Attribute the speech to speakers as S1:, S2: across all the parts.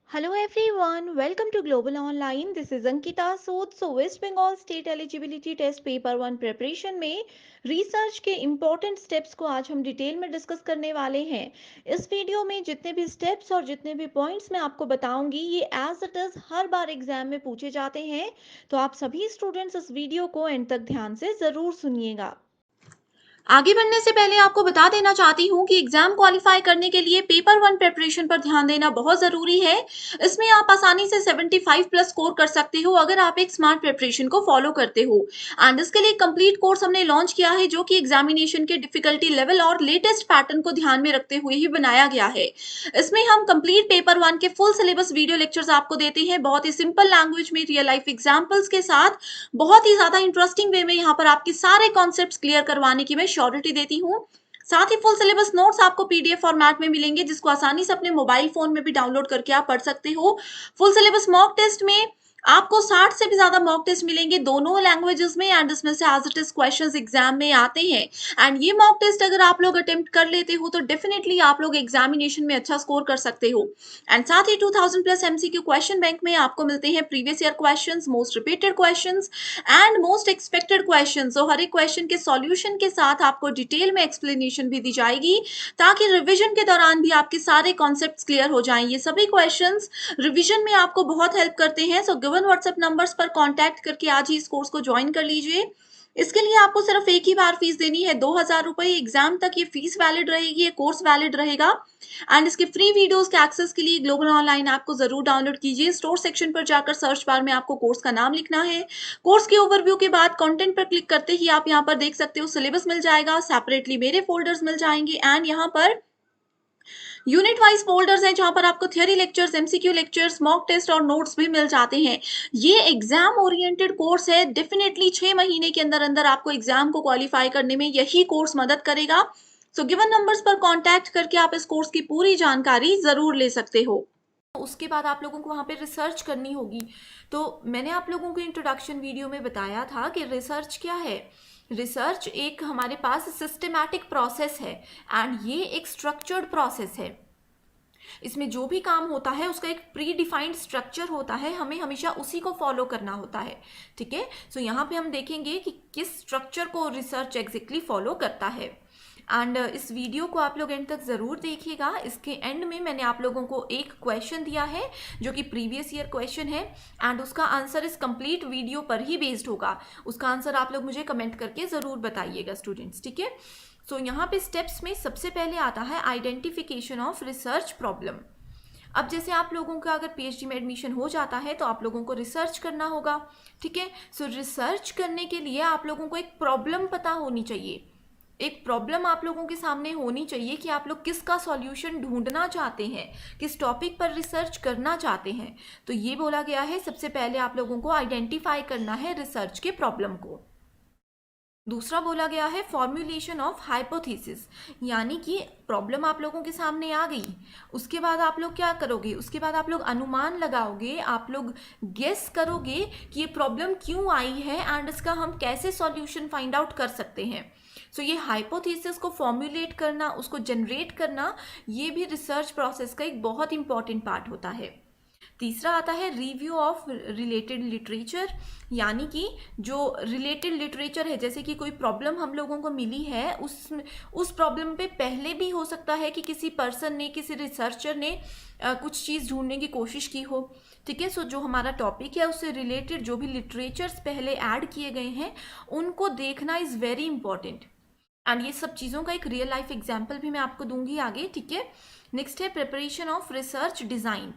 S1: Hello everyone, welcome to Global Online. This is Ankita Sood. West Bengal State Eligibility Test Paper 1 preparation में research के important steps को आज हम detail में discuss करने वाले हैं। इस वीडियो में जितने भी स्टेप्स और जितने भी पॉइंट्स मैं आपको बताऊंगी ये एज इट इज हर बार एग्जाम में पूछे जाते हैं, तो आप सभी स्टूडेंट्स इस वीडियो को एंड तक ध्यान से ज़रूर सुनिएगा।
S2: आगे बढ़ने से पहले आपको बता देना चाहती हूँ कि एग्जाम क्वालिफाई करने के लिए पेपर 1 प्रिपरेशन पर ध्यान देना बहुत जरूरी है। इसमें आप आसानी से 75 प्लस स्कोर कर सकते हो अगर आप एक स्मार्ट प्रिपरेशन को फॉलो करते हो। एंड इसके लिए कंप्लीट कोर्स हमने लॉन्च किया है जो कि एग्जामिनेशन के डिफिकल्टी लेवल और लेटेस्ट पैटर्न को ध्यान में रखते हुए ही बनाया गया है। इसमें हम कंप्लीट पेपर 1 के फुल सिलेबस वीडियो लेक्चर्स आपको देते हैं, बहुत ही सिंपल लैंग्वेज में रियल लाइफ एग्जाम्पल्स के साथ, बहुत ही ज्यादा इंटरेस्टिंग वे में यहाँ पर आपके सारे कॉन्सेप्ट्स क्लियर करवाने की मैं श्योरिटी देती हूँ। साथ ही फुल सिलेबस नोट्स आपको पीडीएफ फॉर्मेट में मिलेंगे जिसको आसानी से अपने मोबाइल फोन में भी डाउनलोड करके आप पढ़ सकते हो। फुल सिलेबस मॉक टेस्ट में आपको 60 से भी ज्यादा मॉक टेस्ट मिलेंगे दोनों लैंग्वेजेस में, एंड इसमें से as it is questions exam में आते हैं। एंड ये मॉक टेस्ट अगर आप लोग अटेम्प्ट कर लेते हो तो डेफिनेटली आप लोग एग्जामिनेशन में अच्छा स्कोर कर सकते हो। एंड साथ ही 2000 प्लस एमसीक्यू क्वेश्चन बैंक में आपको मिलते हैं previous year questions, most repeated questions and most expected questions. तो हर एक क्वेश्चन के सॉल्यूशन के साथ आपको डिटेल में एक्सप्लेनेशन भी दी जाएगी ताकि रिवीजन के दौरान भी आपके सारे कॉन्सेप्ट्स क्लियर हो जाएं। ये सभी क्वेश्चंस रिवीजन में आपको बहुत हेल्प करते हैं। सो गिवन व्हाट्सएप नंबर्स पर कांटेक्ट करके आज ही इस कोर्स को ज्वाइन कर लीजिए। इसके लिए आपको सिर्फ एक ही बार फीस देनी है, 2000 रुपए। एग्जाम तक ये फीस वैलिड रहेगी, ये कोर्स वैलिड रहेगा। एंड इसके फ्री वीडियोस के एक्सेस के लिए ग्लोबल ऑनलाइन ऐप को जरूर डाउनलोड कीजिए। स्टोर सेक्शन पर जाकर सर्च बार में आपको कोर्स का नाम लिखना है। कोर्स के ओवरव्यू के बाद कंटेंट पर क्लिक करते ही आप यहाँ पर देख सकते हो सिलेबस मिल जाएगा, सेपरेटली मेरे फोल्डर्स मिल जाएंगे, एंड यहाँ पर यूनिट वाइज फोल्डर्स हैं जहां पर आपको theory lectures, MCQ lectures, mock test और नोट्स भी मिल जाते हैं। ये एग्जाम ओरिएंटेड कोर्स है। डेफिनेटली 6 महीने के अंदर अंदर आपको एग्जाम को क्वालिफाई करने में यही कोर्स मदद करेगा। सो गिवन नंबर्स पर कांटेक्ट करके आप इस कोर्स की पूरी जानकारी जरूर ले सकते हो। उसके बाद आप लोगों को वहाँ पे रिसर्च करनी होगी। तो मैंने आप लोगों को इंट्रोडक्शन वीडियो में बताया था कि रिसर्च क्या है। रिसर्च एक हमारे पास सिस्टमैटिक प्रोसेस है एंड ये एक स्ट्रक्चर्ड प्रोसेस है। इसमें जो भी काम होता है उसका एक प्री डिफाइंड स्ट्रक्चर होता है, हमें हमेशा उसी को फॉलो करना होता है। ठीक है, सो यहाँ पे हम देखेंगे कि किस स्ट्रक्चर को रिसर्च एग्जैक्टली फॉलो करता है। एंड इस वीडियो को आप लोग एंड तक ज़रूर देखिएगा। इसके एंड में मैंने आप लोगों को एक क्वेश्चन दिया है जो कि प्रीवियस ईयर क्वेश्चन है, एंड उसका आंसर इस कंप्लीट वीडियो पर ही बेस्ड होगा। उसका आंसर आप लोग मुझे कमेंट करके ज़रूर बताइएगा स्टूडेंट्स। ठीक है, सो यहाँ पे स्टेप्स में सबसे पहले आता है आइडेंटिफिकेशन ऑफ रिसर्च प्रॉब्लम। अब जैसे आप लोगों का अगर पीएचडी में एडमिशन हो जाता है तो आप लोगों को रिसर्च करना होगा। ठीक है, सो रिसर्च करने के लिए आप लोगों को एक प्रॉब्लम पता होनी चाहिए। एक प्रॉब्लम आप लोगों के सामने होनी चाहिए कि आप लोग किसका सॉल्यूशन ढूंढना चाहते हैं, किस टॉपिक पर रिसर्च करना चाहते हैं। तो ये बोला गया है सबसे पहले आप लोगों को आइडेंटिफाई करना है रिसर्च के प्रॉब्लम को। दूसरा बोला गया है फॉर्मुलेशन ऑफ हाइपोथेसिस, यानी कि प्रॉब्लम आप लोगों के सामने आ गई, उसके बाद आप लोग क्या करोगे, उसके बाद आप लोग अनुमान लगाओगे, आप लोग गेस करोगे कि ये प्रॉब्लम क्यों आई है एंड इसका हम कैसे सॉल्यूशन फाइंड आउट कर सकते हैं। सो ये हाइपोथेसिस को फॉर्मुलेट करना, उसको जनरेट करना, ये भी रिसर्च प्रोसेस का एक बहुत इंपॉर्टेंट पार्ट होता है। तीसरा आता है रिव्यू ऑफ रिलेटेड लिटरेचर, यानी कि जो रिलेटेड लिटरेचर है, जैसे कि कोई प्रॉब्लम हम लोगों को मिली है, उस प्रॉब्लम पे पहले भी हो सकता है कि किसी पर्सन ने, किसी रिसर्चर ने कुछ चीज़ ढूंढने की कोशिश की हो। ठीक है, सो जो हमारा टॉपिक है उससे रिलेटेड जो भी लिटरेचर्स पहले ऐड किए गए हैं उनको देखना इज़ वेरी इंपॉर्टेंट। एंड ये सब चीज़ों का एक रियल लाइफ एग्जाम्पल भी मैं आपको दूंगी आगे। ठीक है, नेक्स्ट है preparation of research design.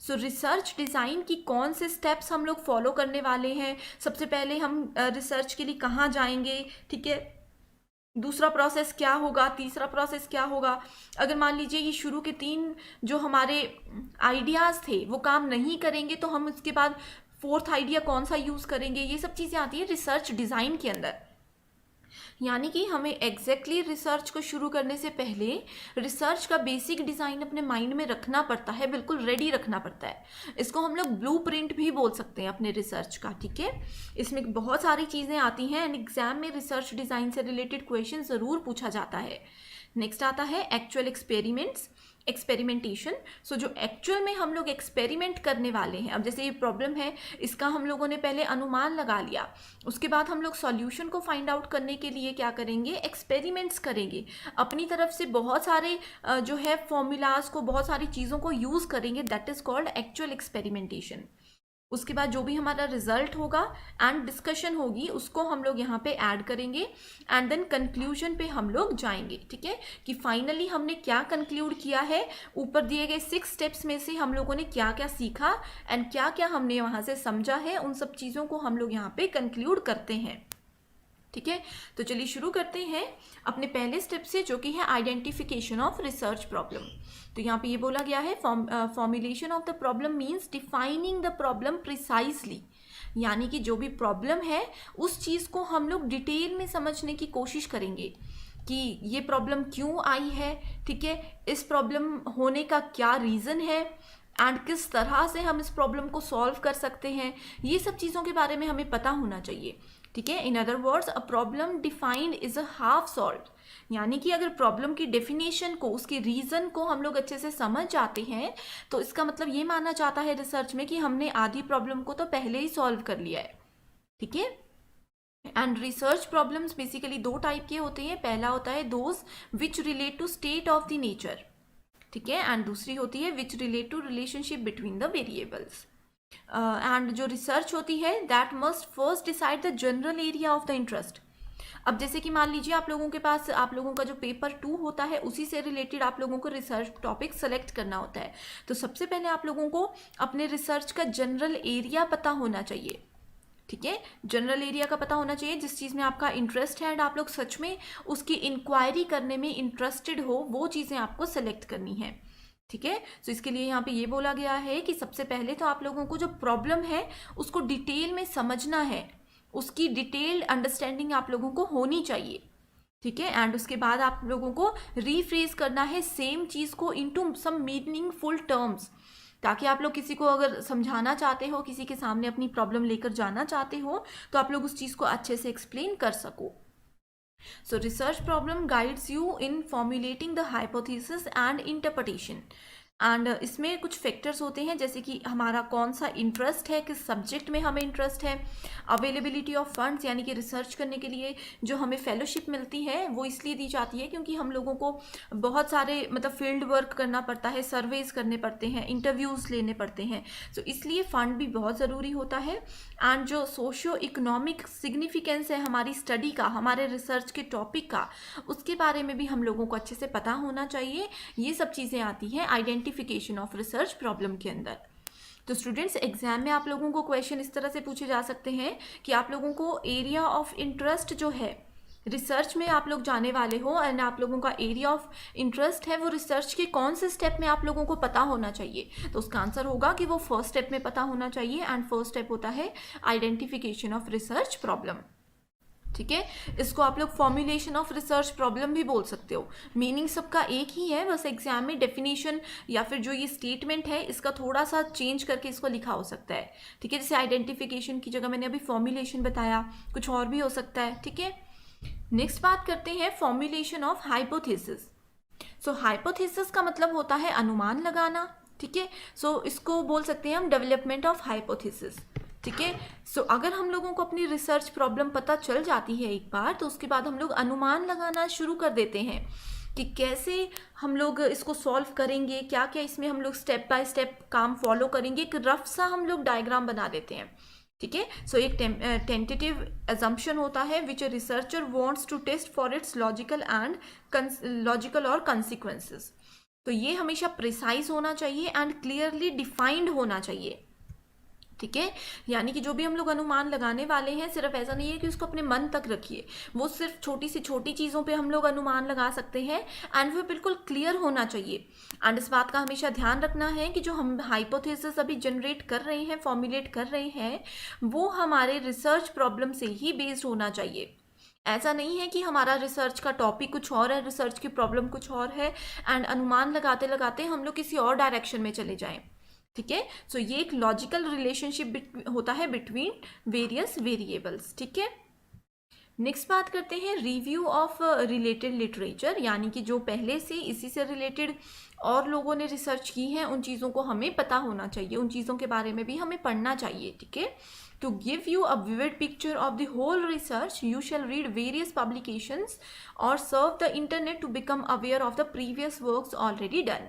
S2: So research design की कौन से स्टेप्स हम लोग फॉलो करने वाले हैं। सबसे पहले हम रिसर्च के लिए कहाँ जाएंगे, ठीक है, दूसरा प्रोसेस क्या होगा, तीसरा प्रोसेस क्या होगा। अगर मान लीजिए ये शुरू के 3 जो हमारे आइडियाज़ थे वो काम नहीं करेंगे तो हम उसके बाद 4th आइडिया कौन सा यूज़ करेंगे। ये सब चीज़ें आती है रिसर्च डिज़ाइन के अंदर। यानी कि हमें एग्जैक्टली रिसर्च को शुरू करने से पहले रिसर्च का बेसिक डिज़ाइन अपने माइंड में रखना पड़ता है, बिल्कुल रेडी रखना पड़ता है। इसको हम लोग ब्लूप्रिंट भी बोल सकते हैं अपने रिसर्च का। ठीक है, इसमें बहुत सारी चीज़ें आती हैं एंड एग्जाम में रिसर्च डिज़ाइन से रिलेटेड क्वेश्चन ज़रूर पूछा जाता है। नेक्स्ट आता है एक्चुअल एक्सपेरिमेंट्स,
S1: एक्सपेरिमेंटेशन। सो जो एक्चुअल में हम लोग एक्सपेरिमेंट करने वाले हैं, अब जैसे ये प्रॉब्लम है, इसका हम लोगों ने पहले अनुमान लगा लिया, उसके बाद हम लोग सॉल्यूशन को फाइंड आउट करने के लिए क्या करेंगे, एक्सपेरिमेंट्स करेंगे, अपनी तरफ से बहुत सारे जो है फॉर्मूलाज को, बहुत सारी चीज़ों को यूज़ करेंगे, that is called actual experimentation. उसके बाद जो भी हमारा रिजल्ट होगा एंड डिस्कशन होगी, उसको हम लोग यहाँ पे ऐड करेंगे एंड देन कंक्लूजन पे हम लोग जाएंगे। ठीक है, कि फाइनली हमने क्या कंक्लूड किया है, ऊपर दिए गए 6 स्टेप्स में से हम लोगों ने क्या क्या सीखा एंड क्या क्या हमने वहाँ से समझा है, उन सब चीज़ों को हम लोग यहाँ पे कंक्लूड करते हैं। ठीक है, तो चलिए शुरू करते हैं अपने पहले स्टेप से, जो कि है आइडेंटिफिकेशन ऑफ रिसर्च प्रॉब्लम। तो यहाँ पे ये बोला गया है, formulation of the problem means defining the problem precisely, यानी कि जो भी प्रॉब्लम है उस चीज़ को हम लोग डिटेल में समझने की कोशिश करेंगे कि ये प्रॉब्लम क्यों आई है। ठीक है, इस प्रॉब्लम होने का क्या रीज़न है एंड किस तरह से हम इस प्रॉब्लम को सॉल्व कर सकते हैं, ये सब चीज़ों के बारे में हमें पता होना चाहिए। ठीक है, in other words a problem defined is a half solved, यानी कि अगर प्रॉब्लम की डेफिनेशन को, उसके रीज़न को हम लोग अच्छे से समझ जाते हैं, तो इसका मतलब ये माना जाता है रिसर्च में कि हमने आधी प्रॉब्लम को तो पहले ही सॉल्व कर लिया है। ठीक है, and research problems basically 2 type के होते हैं। पहला होता है those which relate to state of the nature, ठीक है, एंड दूसरी होती है which relate to relationship between the variables. And जो रिसर्च होती है that must first decide the general area of the interest. अब जैसे कि मान लीजिए आप लोगों के पास, आप लोगों का जो पेपर 2 होता है, उसी से रिलेटेड आप लोगों को रिसर्च टॉपिक सेलेक्ट करना होता है। तो सबसे पहले आप लोगों को अपने रिसर्च का जनरल एरिया पता होना चाहिए। ठीक है, जनरल एरिया का पता होना चाहिए, जिस चीज़ में आपका इंटरेस्ट है एंड आप लोग सच में उसकी इंक्वायरी करने में इंटरेस्टेड हो, वो चीज़ें आपको सेलेक्ट करनी है। ठीक है, तो इसके लिए यहाँ पे ये बोला गया है कि सबसे पहले तो आप लोगों को जो प्रॉब्लम है उसको डिटेल में समझना है, उसकी डिटेल्ड अंडरस्टैंडिंग आप लोगों को होनी चाहिए। ठीक है, एंड उसके बाद आप लोगों को रीफ्रेज करना है सेम चीज़ को इनटू सम मीनिंगफुल टर्म्स, ताकि आप लोग किसी को अगर समझाना चाहते हो, किसी के सामने अपनी प्रॉब्लम लेकर जाना चाहते हो, तो आप लोग उस चीज़ को अच्छे से एक्सप्लेन कर सको। So research problem guides you in formulating the hypothesis and interpretation. And इसमें कुछ फैक्टर्स होते हैं, जैसे कि हमारा कौन सा इंटरेस्ट है, किस सब्जेक्ट में हमें इंटरेस्ट है, अवेलेबिलिटी ऑफ फंड्स, यानी कि रिसर्च करने के लिए जो हमें फेलोशिप मिलती है वो इसलिए दी जाती है क्योंकि हम लोगों को बहुत सारे मतलब फील्ड वर्क करना पड़ता है, सर्वेज करने पड़ते हैं, इंटरव्यूज़ लेने पड़ते हैं, तो इसलिए फ़ंड भी बहुत ज़रूरी होता है। एंड जो सोशियो इकोनॉमिक सिग्निफिकेंस है हमारी स्टडी का, हमारे रिसर्च के टॉपिक का, उसके बारे में भी हम लोगों को अच्छे से पता होना चाहिए। ये सब चीज़ें आती हैं आइडेंटिफिकेशन ऑफ रिसर्च प्रॉब्लम के अंदर। तो स्टूडेंट्स, एग्जाम में आप लोगों को क्वेश्चन इस तरह से पूछे जा सकते हैं कि आप लोगों को एरिया ऑफ इंटरेस्ट जो है रिसर्च में आप लोग जाने वाले हो, एंड आप लोगों का एरिया ऑफ इंटरेस्ट है वो रिसर्च के कौन से स्टेप में आप लोगों को पता होना चाहिए। तो उसका आंसर होगा कि वो फर्स्ट स्टेप में पता होना चाहिए, एंड फर्स्ट स्टेप होता है आइडेंटिफिकेशन ऑफ रिसर्च प्रॉब्लम। ठीक है, इसको आप लोग फॉर्मुलेशन ऑफ रिसर्च प्रॉब्लम भी बोल सकते हो, मीनिंग सबका एक ही है, बस एग्जाम में डेफिनेशन या फिर जो ये स्टेटमेंट है इसका थोड़ा सा चेंज करके इसको लिखा हो सकता है। ठीक है, जैसे आइडेंटिफिकेशन की जगह मैंने अभी फॉर्मुलेशन बताया, कुछ और भी हो सकता है। ठीक है, नेक्स्ट बात करते हैं formulation of hypothesis. So hypothesis का मतलब होता है अनुमान लगाना। ठीक है, सो इसको बोल सकते हैं हम डेवलपमेंट ऑफ हाइपोथेसिस। ठीक है, सो अगर हम लोगों को अपनी रिसर्च प्रॉब्लम पता चल जाती है एक बार, तो उसके बाद हम लोग अनुमान लगाना शुरू कर देते हैं कि कैसे हम लोग इसको सॉल्व करेंगे, क्या क्या इसमें हम लोग स्टेप बाय स्टेप काम फॉलो करेंगे, एक रफ सा हम लोग डायग्राम बना देते हैं। ठीक है, सो एक टेंटेटिव अजम्पशन होता है which a researcher wants to test for its logical और कंसिक्वेंसेस। तो ये हमेशा प्रिसाइज होना चाहिए एंड क्लियरली डिफाइंड होना चाहिए। ठीक है, यानी कि जो भी हम लोग अनुमान लगाने वाले हैं, सिर्फ ऐसा नहीं है कि उसको अपने मन तक रखिए, वो सिर्फ छोटी से छोटी चीज़ों पे हम लोग अनुमान लगा सकते हैं, एंड वो बिल्कुल क्लियर होना चाहिए। एंड इस बात का हमेशा ध्यान रखना है कि जो हम हाइपोथेसिस अभी जनरेट कर रहे हैं, फॉर्मुलेट कर रहे हैं, वो हमारे रिसर्च प्रॉब्लम से ही बेस्ड होना चाहिए। ऐसा नहीं है कि हमारा रिसर्च का टॉपिक कुछ और है, रिसर्च की प्रॉब्लम कुछ और है, एंड अनुमान लगाते लगाते हम लोग किसी और डायरेक्शन में चले जाएं। ठीक है, सो ये एक लॉजिकल रिलेशनशिप होता है बिटवीन वेरियस वेरिएबल्स। ठीक है, नेक्स्ट बात करते हैं रिव्यू ऑफ रिलेटेड लिटरेचर, यानी कि जो पहले से इसी से रिलेटेड और लोगों ने रिसर्च की है उन चीज़ों को हमें पता होना चाहिए, उन चीज़ों के बारे में भी हमें पढ़ना चाहिए, ठीक है। To give you a vivid picture of the whole research, you shall read various publications or surf the internet to become aware of the previous works already done.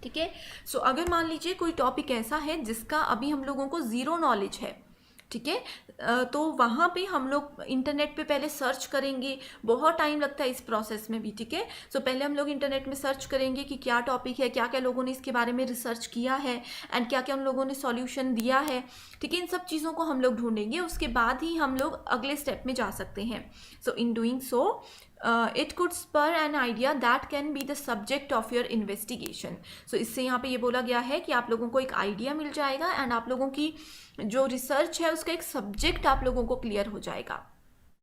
S1: ठीक है। सो अगर मान लीजिए कोई टॉपिक ऐसा है जिसका अभी हम लोगों को ज़ीरो नॉलेज है, ठीक है, तो वहाँ पे हम लोग इंटरनेट पे पहले सर्च करेंगे, बहुत टाइम लगता है इस प्रोसेस में भी, ठीक है। सो पहले हम लोग इंटरनेट में सर्च करेंगे कि क्या टॉपिक है, क्या क्या लोगों ने इसके बारे में रिसर्च किया है एंड क्या क्या उन लोगों ने सॉल्यूशन दिया है, ठीक है। इन सब चीज़ों को हम लोग ढूंढेंगे, उसके बाद ही हम लोग अगले स्टेप में जा सकते हैं। So in doing so it could spur an idea that can be the subject of your investigation. So इससे यहाँ पे ये बोला गया है कि आप लोगों को एक आइडिया मिल जाएगा एंड आप लोगों की जो रिसर्च है उसका एक सब्जेक्ट आप लोगों को क्लियर हो जाएगा,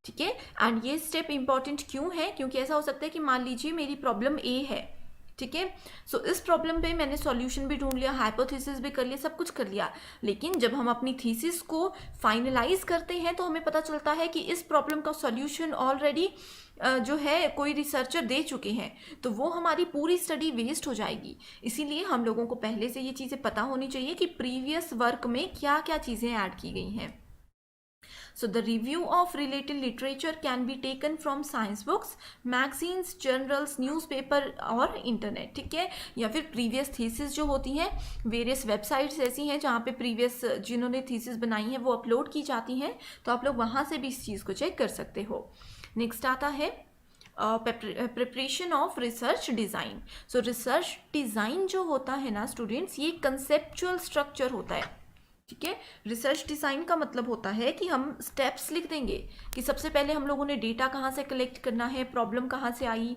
S1: ठीक है। एंड ये स्टेप इंपॉर्टेंट क्यों है, क्योंकि ऐसा हो सकता है कि मान लीजिए मेरी प्रॉब्लम ए है, ठीक है। सो इस प्रॉब्लम पे मैंने सॉल्यूशन भी ढूंढ लिया, हाइपोथेसिस भी कर लिया, सब कुछ कर लिया, लेकिन जब हम अपनी थीसिस को फाइनलाइज करते हैं तो हमें पता चलता है कि इस प्रॉब्लम का सॉल्यूशन ऑलरेडी जो है कोई रिसर्चर दे चुके हैं, तो वो हमारी पूरी स्टडी वेस्ट हो जाएगी। इसीलिए हम लोगों को पहले से ये चीज़ें पता होनी चाहिए कि प्रीवियस वर्क में क्या क्या चीज़ें ऐड की गई हैं। So the review of related literature can be taken from science books, magazines, journals, newspaper और इंटरनेट, ठीक है। या फिर प्रीवियस थीसिस जो होती हैं, वेरियस वेबसाइट्स ऐसी हैं जहाँ पे प्रीवियस जिन्होंने थीसिस बनाई है वो अपलोड की जाती हैं, तो आप लोग वहाँ से भी इस चीज़ को चेक कर सकते हो। नेक्स्ट आता है preparation of research design. So research design जो होता है ना स्टूडेंट्स, ये कंसेप्चुअल स्ट्रक्चर होता है, ठीक है। रिसर्च डिज़ाइन का मतलब होता है कि हम स्टेप्स लिख देंगे कि सबसे पहले हम लोगों ने डेटा कहाँ से कलेक्ट करना है, प्रॉब्लम कहाँ से आई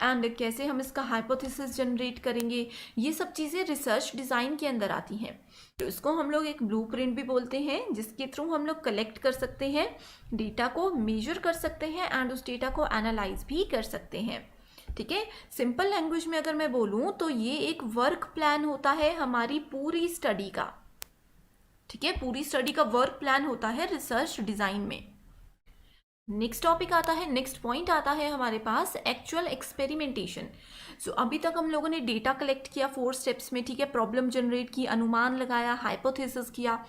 S1: एंड कैसे हम इसका हाइपोथेसिस जनरेट करेंगे, ये सब चीज़ें रिसर्च डिज़ाइन के अंदर आती हैं। तो इसको हम लोग एक ब्लूप्रिंट भी बोलते हैं, जिसके थ्रू हम लोग कलेक्ट कर सकते हैं, डेटा को मेजर कर सकते हैं एंड उस डेटा को एनालाइज भी कर सकते हैं, ठीक है। सिंपल लैंग्वेज में अगर मैं बोलूँ तो ये एक वर्क प्लान होता है हमारी पूरी स्टडी का, ठीक है। पूरी स्टडी का वर्क प्लान होता है रिसर्च डिज़ाइन में। नेक्स्ट टॉपिक आता है, नेक्स्ट पॉइंट आता है हमारे पास एक्चुअल एक्सपेरिमेंटेशन। सो अभी तक हम लोगों ने डेटा कलेक्ट किया 4 स्टेप्स में, ठीक है। प्रॉब्लम जनरेट की, अनुमान लगाया, हाइपोथेसिस किया,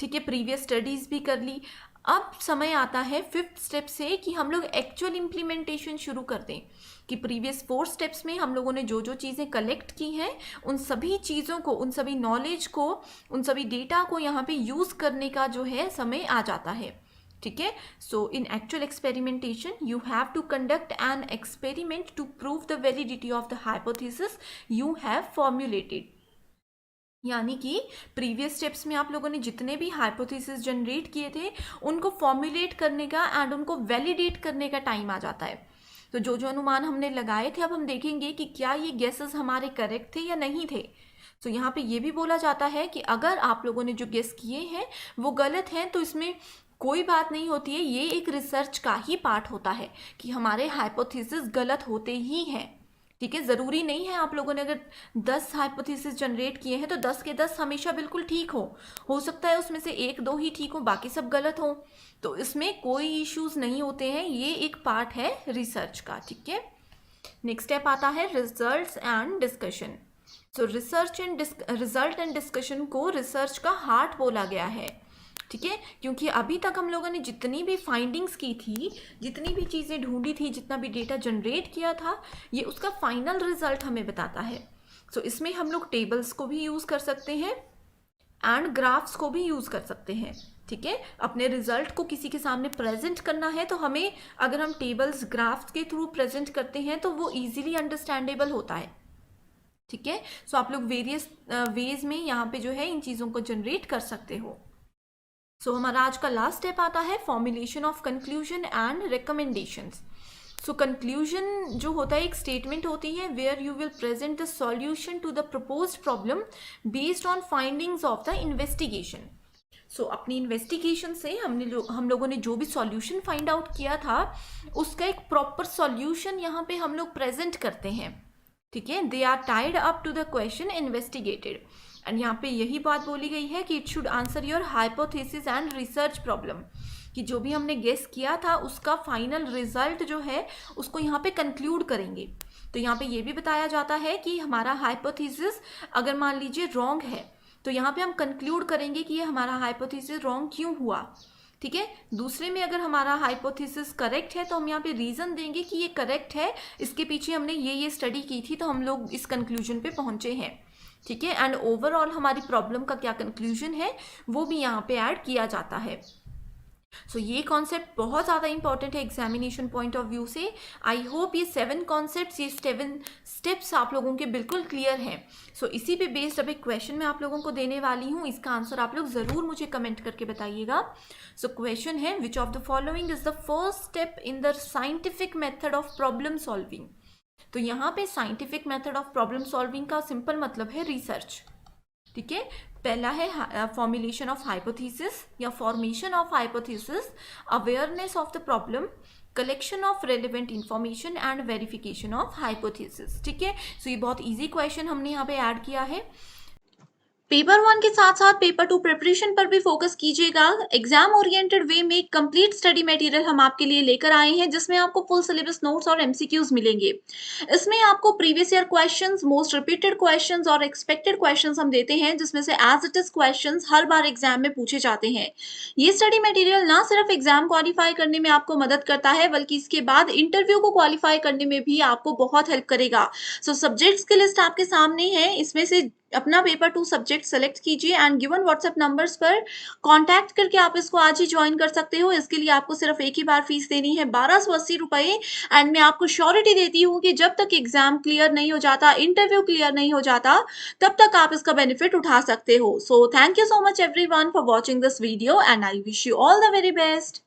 S1: ठीक है, प्रीवियस स्टडीज़ भी कर ली। अब समय आता है 5th स्टेप से कि हम लोग एक्चुअल इम्प्लीमेंटेशन शुरू कर दें, कि प्रीवियस 4 स्टेप्स में हम लोगों ने जो जो चीज़ें कलेक्ट की हैं उन सभी चीज़ों को, उन सभी नॉलेज को, उन सभी डेटा को यहाँ पे यूज़ करने का जो है समय आ जाता है, ठीक है। So in actual experimentation you have to conduct an experiment to prove the validity of the hypothesis you have formulated. यानी कि प्रीवियस स्टेप्स में आप लोगों ने जितने भी हाइपोथेसिस जनरेट किए थे उनको फॉर्मुलेट करने का एंड उनको वैलिडेट करने का टाइम आ जाता है। तो जो जो अनुमान हमने लगाए थे, अब हम देखेंगे कि क्या ये गेसेस हमारे करेक्ट थे या नहीं थे। तो यहाँ पे ये भी बोला जाता है कि अगर आप लोगों ने जो गेस किए हैं वो गलत हैं तो इसमें कोई बात नहीं होती है, ये एक रिसर्च का ही पार्ट होता है कि हमारे हाइपोथेसिस गलत होते ही हैं, ठीक है। ज़रूरी नहीं है आप लोगों ने अगर 10 हाइपोथेसिस जनरेट किए हैं तो 10 के 10 हमेशा बिल्कुल ठीक हो सकता है उसमें से 1-2 ही ठीक हो, बाकी सब गलत हो, तो इसमें कोई इश्यूज़ नहीं होते हैं, ये एक पार्ट है रिसर्च का, ठीक है। नेक्स्ट स्टेप आता है results and discussion. So result and discussion को रिसर्च का हार्ट बोला गया है, ठीक है, क्योंकि अभी तक हम लोगों ने जितनी भी फाइंडिंग्स की थी, जितनी भी चीज़ें ढूंढी थी, जितना भी डेटा जनरेट किया था, ये उसका फाइनल रिजल्ट हमें बताता है। सो इसमें हम लोग टेबल्स को भी यूज़ कर सकते हैं एंड ग्राफ्स को भी यूज़ कर सकते हैं, ठीक है। अपने रिजल्ट को किसी के सामने प्रेजेंट करना है तो हमें अगर हम टेबल्स ग्राफ्स के थ्रू प्रेजेंट करते हैं तो वो ईजिली अंडरस्टैंडेबल होता है, ठीक है। सो आप लोग वेरियस वेज में यहाँ पे जो है इन चीज़ों को जनरेट कर सकते हो। सो हमारा आज का लास्ट स्टेप आता है formulation of conclusion and recommendations. So conclusion जो होता है एक स्टेटमेंट होती है where you will present the solution to the proposed problem based on findings of the investigation. So अपनी इन्वेस्टिगेशन से हम लोगों ने जो भी सॉल्यूशन फाइंड आउट किया था उसका एक प्रॉपर सॉल्यूशन यहाँ पे हम लोग प्रेजेंट करते हैं, ठीक है। They are tied up to the question investigated and यहाँ पे यही बात बोली गई है कि it should answer your hypothesis and research problem. कि जो भी हमने गेस किया था उसका फाइनल रिजल्ट जो है उसको यहाँ पे कंक्लूड करेंगे। तो यहाँ पे ये भी बताया जाता है कि हमारा हाइपोथेसिस अगर मान लीजिए रॉन्ग है तो यहाँ पे हम कंक्लूड करेंगे कि ये हमारा हाइपोथेसिस रॉन्ग क्यों हुआ। ठीक है, दूसरे में अगर हमारा हाइपोथेसिस करेक्ट है तो हम यहाँ पे रीजन देंगे कि ये करेक्ट है, इसके पीछे हमने ये स्टडी की थी तो हम लोग इस कंक्लूजन पे पहुंचे हैं। ठीक है, एंड ओवरऑल हमारी प्रॉब्लम का क्या कंक्लूजन है वो भी यहाँ पे ऐड किया जाता है। सो ये कॉन्सेप्ट बहुत ज़्यादा इंपॉर्टेंट है एग्जामिनेशन पॉइंट ऑफ व्यू से। आई होप ये 7 कॉन्सेप्ट्स, ये 7 स्टेप्स आप लोगों के बिल्कुल क्लियर हैं। सो इसी पे बेस्ड अब एक क्वेश्चन मैं आप लोगों को देने वाली हूँ, इसका आंसर आप लोग ज़रूर मुझे कमेंट करके बताइएगा। सो क्वेश्चन है, which of the following is the first step in the scientific method of problem solving. तो यहाँ पे scientific method of problem solving का सिंपल मतलब है रिसर्च। ठीक है, पहला है फॉर्मुलेशन ऑफ हाइपोथेसिस या formation of hypothesis, awareness of the problem, collection of relevant information and verification of hypothesis. ठीक है, सो ये बहुत इजी क्वेश्चन हमने यहाँ पे ऐड किया है।
S2: पेपर 1 के साथ साथ पेपर 2 प्रिपरेशन पर भी फोकस कीजिएगा। एग्जाम ओरिएंटेड वे में कंप्लीट स्टडी मटेरियल हम आपके लिए लेकर आए हैं, जिसमें आपको फुल सिलेबस नोट्स और एमसीक्यूज मिलेंगे। इसमें आपको previous year questions, most repeated questions और एक्सपेक्टेड क्वेश्चंस हम देते हैं, जिसमें से एज इट इज क्वेश्चंस हर बार एग्जाम में पूछे जाते हैं। ये स्टडी मटेरियल ना सिर्फ एग्जाम क्वालिफाई करने में आपको मदद करता है, बल्कि इसके बाद इंटरव्यू को क्वालिफाई करने में भी आपको बहुत हेल्प करेगा। सो सब्जेक्ट्स की लिस्ट आपके सामने है, इसमें से अपना पेपर 2 सब्जेक्ट सेलेक्ट कीजिए एंड गिवन व्हाट्सएप नंबर्स पर कांटेक्ट करके आप इसको आज ही ज्वाइन कर सकते हो। इसके लिए आपको सिर्फ एक ही बार फीस देनी है, 1280 रुपए। एंड मैं आपको श्योरिटी देती हूँ कि जब तक एग्जाम क्लियर नहीं हो जाता, इंटरव्यू क्लियर नहीं हो जाता, तब तक आप इसका बेनिफिट उठा सकते हो। So thank you so much everyone for watching this video and I wish you all the very best.